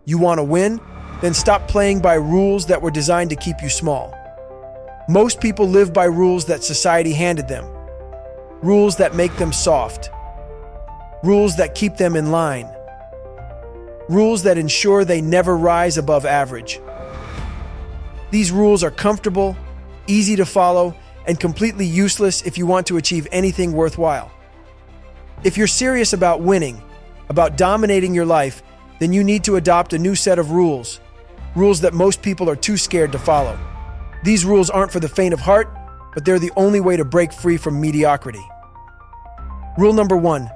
You want to win? Then stop playing by rules that were designed to keep you small. Most people live by rules that society handed them. Rules that make them soft. Rules that keep them in line. Rules that ensure they never rise above average. These rules are comfortable, easy to follow, and completely useless if you want to achieve anything worthwhile. If you're serious about winning, about dominating your life, then you need to adopt a new set of rules. Rules that most people are too scared to follow. These rules aren't for the faint of heart, but they're the only way to break free from mediocrity. Rule number 1,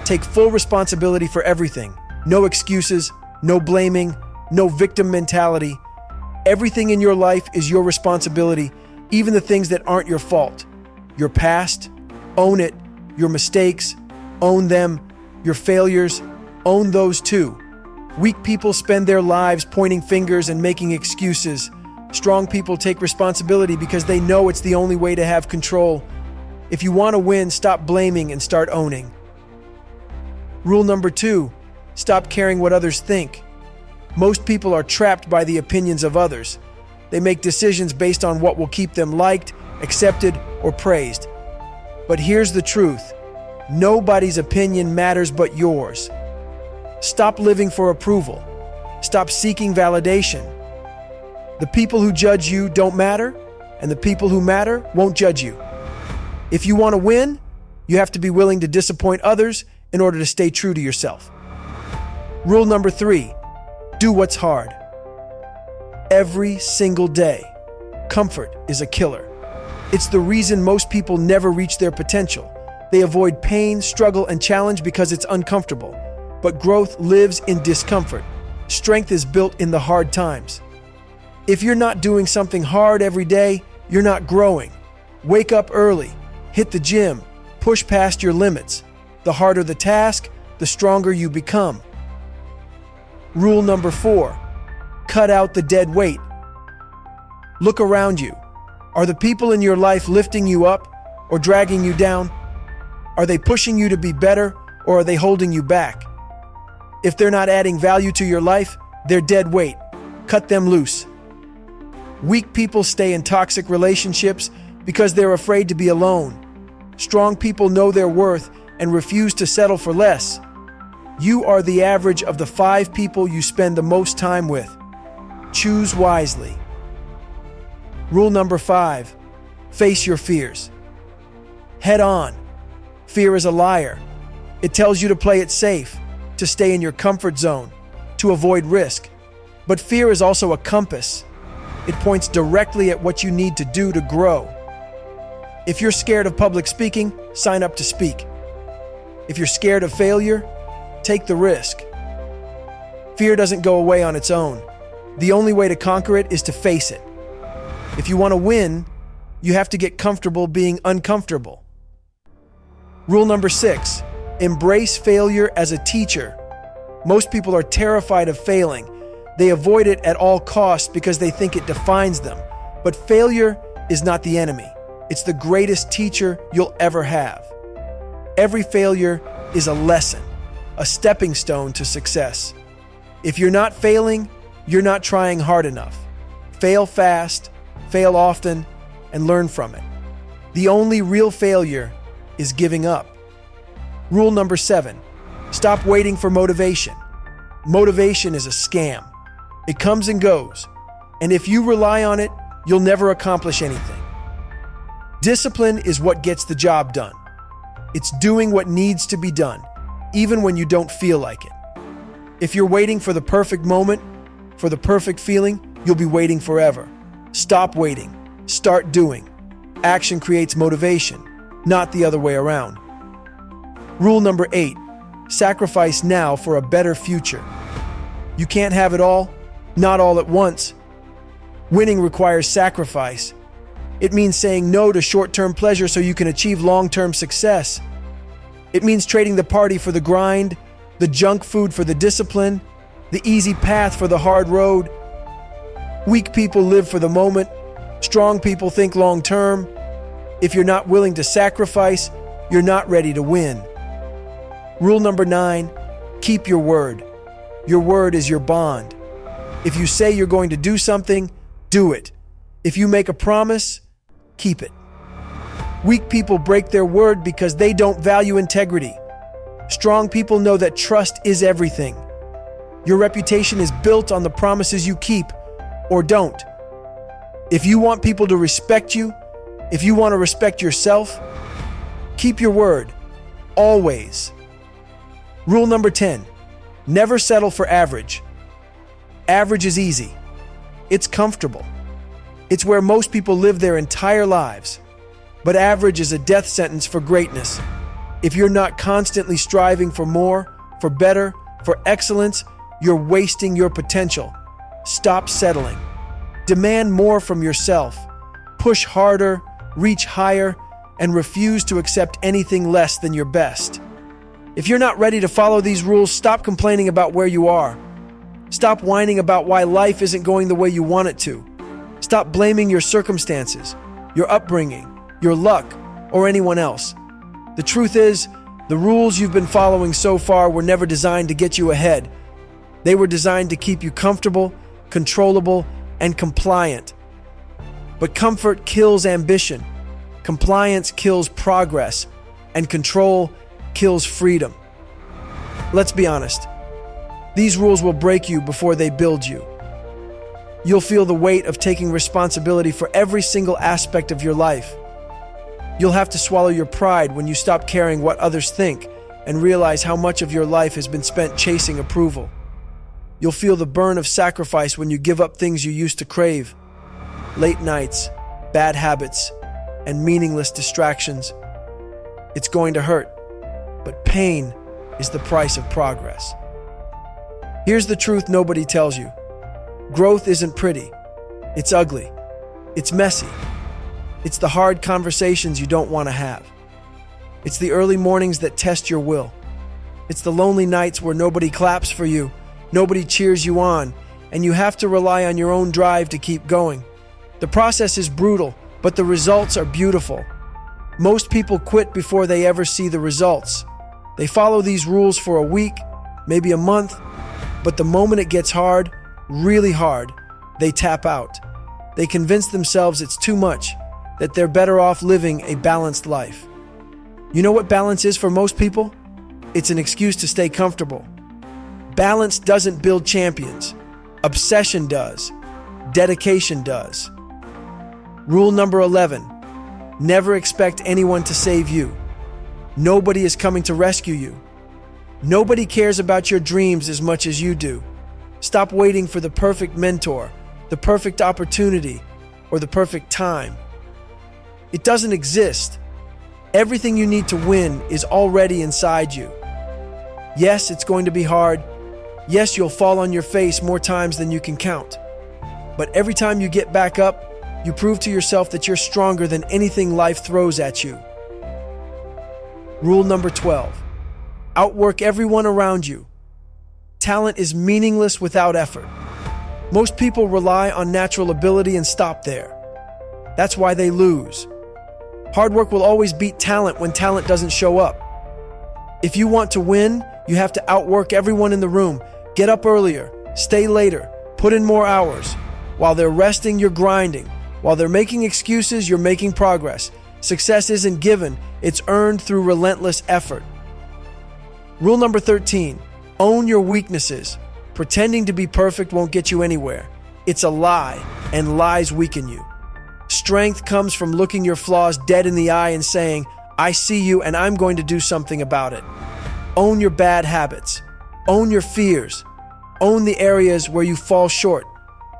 take full responsibility for everything. No excuses, no blaming, no victim mentality. Everything in your life is your responsibility, even the things that aren't your fault. Your past, own it. Your mistakes, own them. Your failures, own those too. Weak people spend their lives pointing fingers and making excuses. Strong people take responsibility because they know it's the only way to have control. If you want to win, stop blaming and start owning. Rule number 2, stop caring what others think. Most people are trapped by the opinions of others. They make decisions based on what will keep them liked, accepted, or praised. But here's the truth. Nobody's opinion matters but yours. Stop living for approval. Stop seeking validation. The people who judge you don't matter, and the people who matter won't judge you. If you want to win, you have to be willing to disappoint others in order to stay true to yourself. Rule number 3, do what's hard. Every single day, comfort is a killer. It's the reason most people never reach their potential. They avoid pain, struggle, and challenge because it's uncomfortable. But growth lives in discomfort. Strength is built in the hard times. If you're not doing something hard every day, you're not growing. Wake up early, hit the gym, push past your limits. The harder the task, the stronger you become. Rule number 4, cut out the dead weight. Look around you. Are the people in your life lifting you up or dragging you down? Are they pushing you to be better or are they holding you back? If they're not adding value to your life, they're dead weight. Cut them loose. Weak people stay in toxic relationships because they're afraid to be alone. Strong people know their worth and refuse to settle for less. You are the average of the 5 people you spend the most time with. Choose wisely. Rule number 5, face your fears. Head on. Fear is a liar. It tells you to play it safe, to stay in your comfort zone, to avoid risk. But fear is also a compass. It points directly at what you need to do to grow. If you're scared of public speaking, sign up to speak. If you're scared of failure, take the risk. Fear doesn't go away on its own. The only way to conquer it is to face it. If you want to win, you have to get comfortable being uncomfortable. Rule number 6, embrace failure as a teacher. Most people are terrified of failing. They avoid it at all costs because they think it defines them. But failure is not the enemy. It's the greatest teacher you'll ever have. Every failure is a lesson, a stepping stone to success. If you're not failing, you're not trying hard enough. Fail fast, fail often, and learn from it. The only real failure is giving up. Rule number 7, stop waiting for motivation. Motivation is a scam. It comes and goes, and if you rely on it, you'll never accomplish anything. Discipline is what gets the job done. It's doing what needs to be done, even when you don't feel like it. If you're waiting for the perfect moment, for the perfect feeling, you'll be waiting forever. Stop waiting. Start doing. Action creates motivation, not the other way around. Rule number 8, sacrifice now for a better future. You can't have it all, not all at once. Winning requires sacrifice. It means saying no to short-term pleasure so you can achieve long-term success. It means trading the party for the grind, the junk food for the discipline, the easy path for the hard road. Weak people live for the moment. Strong people think long-term. If you're not willing to sacrifice, you're not ready to win. Rule number 9, keep your word. Your word is your bond. If you say you're going to do something, do it. If you make a promise, keep it. Weak people break their word because they don't value integrity. Strong people know that trust is everything. Your reputation is built on the promises you keep or don't. If you want people to respect you, if you want to respect yourself, keep your word, always. Rule number 10, never settle for average. Average is easy. It's comfortable. It's where most people live their entire lives. But average is a death sentence for greatness. If you're not constantly striving for more, for better, for excellence, you're wasting your potential. Stop settling. Demand more from yourself. Push harder, reach higher, and refuse to accept anything less than your best. If you're not ready to follow these rules, stop complaining about where you are. Stop whining about why life isn't going the way you want it to. Stop blaming your circumstances, your upbringing, your luck, or anyone else. The truth is, the rules you've been following so far were never designed to get you ahead. They were designed to keep you comfortable, controllable, and compliant. But comfort kills ambition, compliance kills progress, and control kills freedom. Let's be honest. These rules will break you before they build you. You'll feel the weight of taking responsibility for every single aspect of your life. You'll have to swallow your pride when you stop caring what others think and realize how much of your life has been spent chasing approval. You'll feel the burn of sacrifice when you give up things you used to crave. Late nights, bad habits, and meaningless distractions. It's going to hurt, but pain is the price of progress. Here's the truth nobody tells you. Growth isn't pretty. It's ugly. It's messy. It's the hard conversations you don't want to have. It's the early mornings that test your will. It's the lonely nights where nobody claps for you, nobody cheers you on, and you have to rely on your own drive to keep going. The process is brutal, but the results are beautiful. Most people quit before they ever see the results. They follow these rules for a week, maybe a month, but the moment it gets hard, really hard, they tap out. They convince themselves it's too much, that they're better off living a balanced life. You know what balance is for most people? It's an excuse to stay comfortable. Balance doesn't build champions. Obsession does. Dedication does. Rule number 11, never expect anyone to save you. Nobody is coming to rescue you. Nobody cares about your dreams as much as you do. Stop waiting for the perfect mentor, the perfect opportunity, or the perfect time. It doesn't exist. Everything you need to win is already inside you. Yes, it's going to be hard. Yes, you'll fall on your face more times than you can count. But every time you get back up, you prove to yourself that you're stronger than anything life throws at you. Rule number 12, outwork everyone around you. Talent is meaningless without effort. Most people rely on natural ability and stop there. That's why they lose. Hard work will always beat talent when talent doesn't show up. If you want to win, you have to outwork everyone in the room. Get up earlier, stay later, put in more hours. While they're resting, you're grinding. While they're making excuses, you're making progress. Success isn't given, it's earned through relentless effort. Rule number 13, own your weaknesses. Pretending to be perfect won't get you anywhere. It's a lie, and lies weaken you. Strength comes from looking your flaws dead in the eye and saying, I see you and I'm going to do something about it. Own your bad habits. Own your fears. Own the areas where you fall short.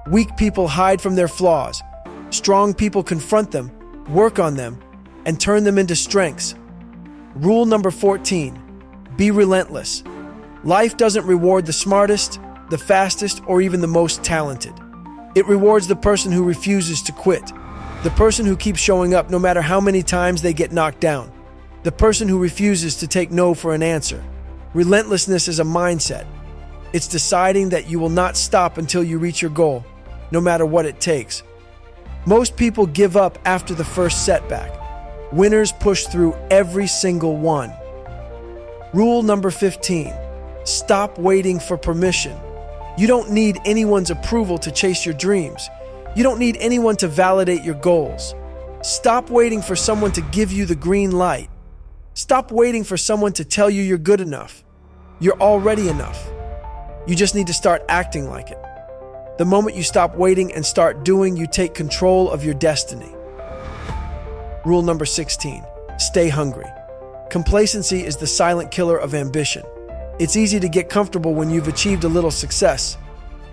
Weak people hide from their flaws. Strong people confront them, work on them, and turn them into strengths. Rule number 14, be relentless. Life doesn't reward the smartest, the fastest, or even the most talented. It rewards the person who refuses to quit. The person who keeps showing up no matter how many times they get knocked down. The person who refuses to take no for an answer. Relentlessness is a mindset. It's deciding that you will not stop until you reach your goal, no matter what it takes. Most people give up after the first setback. Winners push through every single one. Rule number 15, Stop waiting for permission. You don't need anyone's approval to chase your dreams. You don't need anyone to validate your goals. Stop waiting for someone to give you the green light. Stop waiting for someone to tell you you're good enough. You're already enough. You just need to start acting like it. The moment you stop waiting and start doing, you take control of your destiny. Rule number 16, stay hungry. Complacency is the silent killer of ambition. It's easy to get comfortable when you've achieved a little success.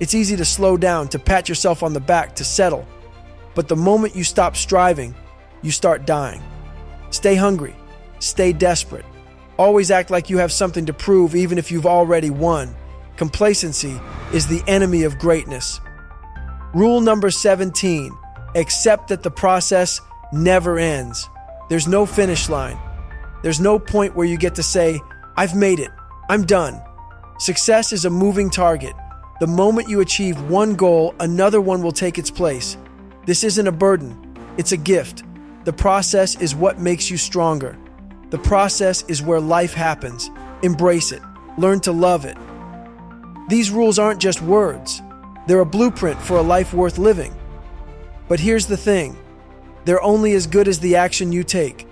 It's easy to slow down, to pat yourself on the back, to settle. But the moment you stop striving, you start dying. Stay hungry. Stay desperate. Always act like you have something to prove, even if you've already won. Complacency is the enemy of greatness. Rule number 17, accept that the process never ends. There's no finish line. There's no point where you get to say, I've made it. I'm done. Success is a moving target. The moment you achieve one goal, another one will take its place. This isn't a burden. It's a gift. The process is what makes you stronger. The process is where life happens. Embrace it. Learn to love it. These rules aren't just words. They're a blueprint for a life worth living. But here's the thing. They're only as good as the action you take.